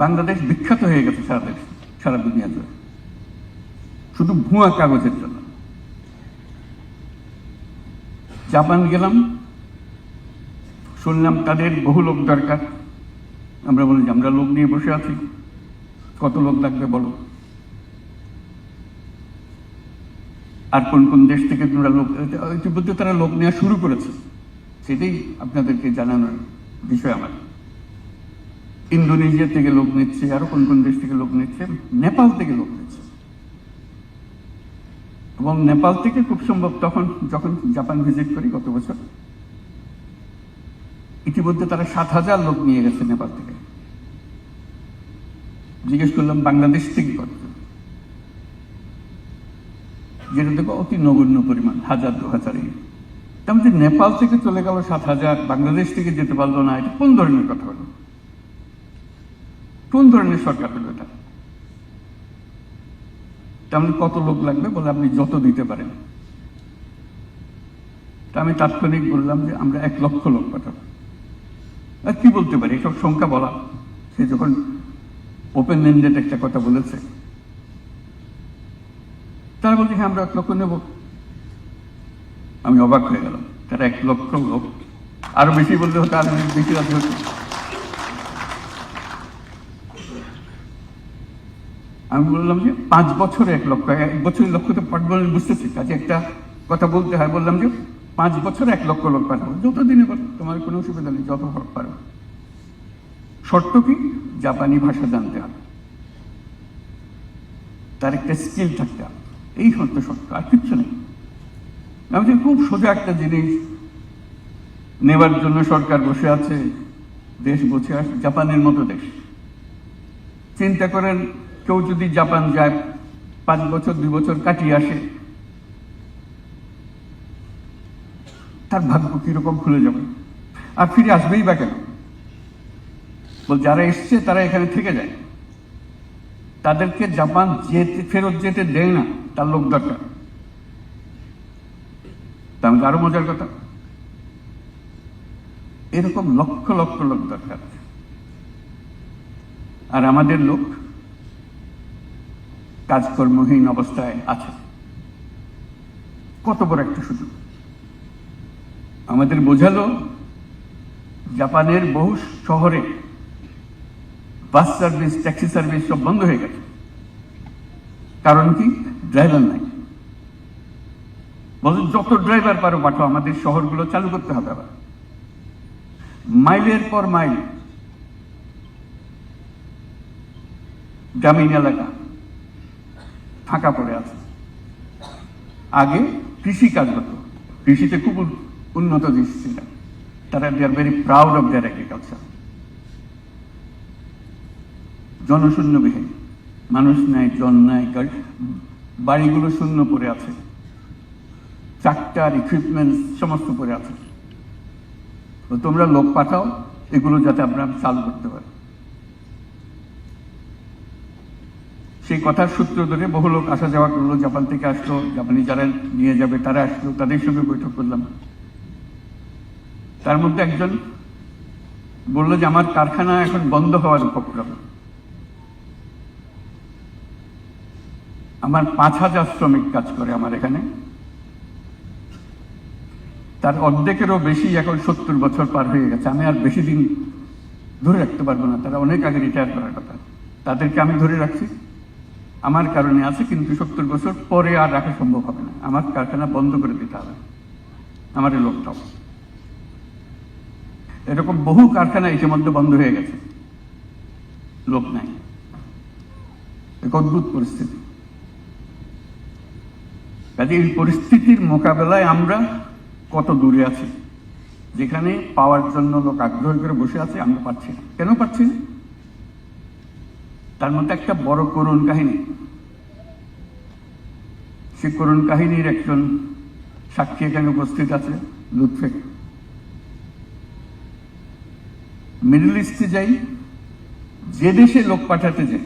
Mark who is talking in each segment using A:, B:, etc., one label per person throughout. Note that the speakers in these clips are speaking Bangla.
A: বাংলাদেশ বিখ্যাত হয়ে গেছে সারা দুনিয়া জুড়ে, শুধু ভুয়া কাগজের জন্য। জাপান গেলাম, শুনলাম তাদের বহু লোক দরকার। আমরা বলি যে আমরা লোক নিয়ে বসে আছি, কত লোক লাগবে বলো। আর কোন কোন দেশ থেকে তোমরা লোক, ইতিমধ্যে তারা লোক নেওয়া শুরু করেছে, সেটাই আপনাদেরকে জানানোর বিষয় আমার। ইন্দোনেশিয়া থেকে লোক নিচ্ছে, আরো কোন কোন দেশ থেকে লোক নিচ্ছে, নেপাল থেকে লোক নিচ্ছে। এবং নেপাল থেকে খুব সম্ভব যখন জাপান ভিজিট করি গত বছর, ইতিমধ্যে তারা 7,000 লোক নিয়ে গেছে নেপাল থেকে। জিজ্ঞেস করলাম বাংলাদেশ থেকে কত, যেটা দেখো অতি নগণ্য পরিমাণ, 1,000-2,000। তেমন নেপাল থেকে চলে গেল 7,000, বাংলাদেশ থেকে যেতে পারলো না, এটা কোন ধরনের কথা হলো? কোন ধরনের সরকার হলো এটা? তেমন কত লোক লাগবে বলে আপনি যত দিতে পারেন। তা আমি তাৎক্ষণিক বললাম যে আমরা 1 লক্ষ লোক পাঠাবো। আর কি বলতে পারি, এসব সংখ্যা বলা, সে যখন ওপেন এন্ডেড একটা কথা বলেছে, তারা বলছে হ্যাঁ আমরা 1 লক্ষ নেব। আমি অবাক হয়ে গেলাম, তারা 1 লক্ষ লোক, আরো বেশি বলতে হতো, আরো বেশি রাজি হতো। আমি বললাম যে 5 বছরে 1 লক্ষ, 1 বছরের লক্ষ তো পাঠবো বুঝতেছি, কাজে একটা কথা বলতে হয়। বললাম যে 5 বছরে 1 লক্ষ লোক পাঠাবো, যতদিনে পারো, তোমার কোনো অসুবিধা নেই, যত পারো। শর্ত কি? জাপানি ভাষা জানতে হবে, তার একটা স্কিল থাকতে হবে, এই হচ্ছে শর্ত, আর কিচ্ছু নেই। আমি খুব সোজা একটা জিনিস নেবার জন্য সরকার বসে আছে, দেশ বসে আছে, জাপানের মতো দেশ। চিন্তা করেন, কেউ যদি জাপান যায়, 5 বছর 2 বছর কাটিয়ে আসে, তার ভাগ্য কিরকম খুলে যাবে। আর ফিরে আসবেই বা কেন? বল যারা এসছে তারা এখানে থেকে যায়, তাদেরকে জাপান ফেরত যেতে দেয় না, তার লোক দরকার। তাহলে আরো মজার কথা, এরকম লক্ষ লক্ষ লোক দরকার। আর আমাদের লোক কাজকর্মহীন অবস্থায় আছে। কত বড় একটা সুযোগ আমাদের বোঝালো। জাপানের বহু শহরে বাস সার্ভিস, ট্যাক্সি সার্ভিস সব বন্ধ হয়ে গেছে। কারণ কি? ড্রাইভার নাই। বলে যত ড্রাইভার পারো পাঠো, আমাদের শহরগুলো চালু করতে হবে। আবার মাইলের পর মাইল গ্রামীণ এলাকা ফাঁকা পড়ে আছে। আগে কৃষি কাজ হতো, কৃষিতে খুব উন্নত দেশ ছিল, তারা they are very proud of their agriculture. জনশূন্য বিহীন, মানুষ নাই, জন নাই, বাড়িগুলো শূন্য পড়ে আছে, ট্রাক্টর ইকুইপমেন্ট সমস্ত পড়ে আছে। তো তোমরা লোক পাঠাও এগুলো যাতে আমরা চালু করতে পারি। সেই কথার সূত্র ধরে বহু লোক আসা যাওয়া করলো, জাপান থেকে আসলো, জাপানি যারা নিয়ে যাবে তারা আসলো, তাদের সঙ্গে বৈঠক করলাম। তার মধ্যে একজন বললো যে আমার কারখানা এখন বন্ধ হওয়ার উপক্রম, আমার 5,000 শ্রমিক কাজ করে আমার এখানে, তার অর্ধেকেরও বেশি এখন 70 বছর পার হয়ে গেছে, আমি আর বেশি দিন ধরে রাখতে পারবো না, তারা অনেক আগে রিটায়ার করার কথা, তাদেরকে আমি ধরে রাখছি, আমার কারণে আছে, কিন্তু 70 বছর পরে আর রাখা সম্ভব হবে না, আমার কারখানা বন্ধ করে দিতে হবে, আমার এই লোকটাও। এরকম বহু কারখানা ইতিমধ্যে বন্ধ হয়ে গেছে, লোক নাই। এক অদ্ভুত পরিস্থিতি। কাজে এই পরিস্থিতির মোকাবেলায় আমরা কত দূরে আছি, যেখানে পাওয়ার জন্য লোক আগ্রহ করে বসে আছে, আমরা পাচ্ছি না। কেন পাচ্ছি না? তার মধ্যে একটা বড় করুণ কাহিনী। সে করুণ কাহিনীর একজন সাক্ষী এখানে উপস্থিত আছে, লুৎফে। মিডল ইস্টে যাই, যে দেশে লোক পাঠাতে যাই,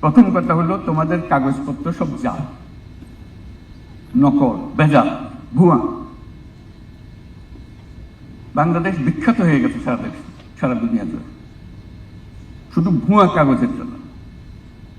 A: প্রথম কথা হলো তোমাদের কাগজপত্র সব জাল, নকল, ভেজাল, ভুয়া। বাংলাদেশ বিখ্যাত হয়ে গেছে সারা দুনিয়া জুড়ে, শুধু ভুয়া কাগজের জন্য।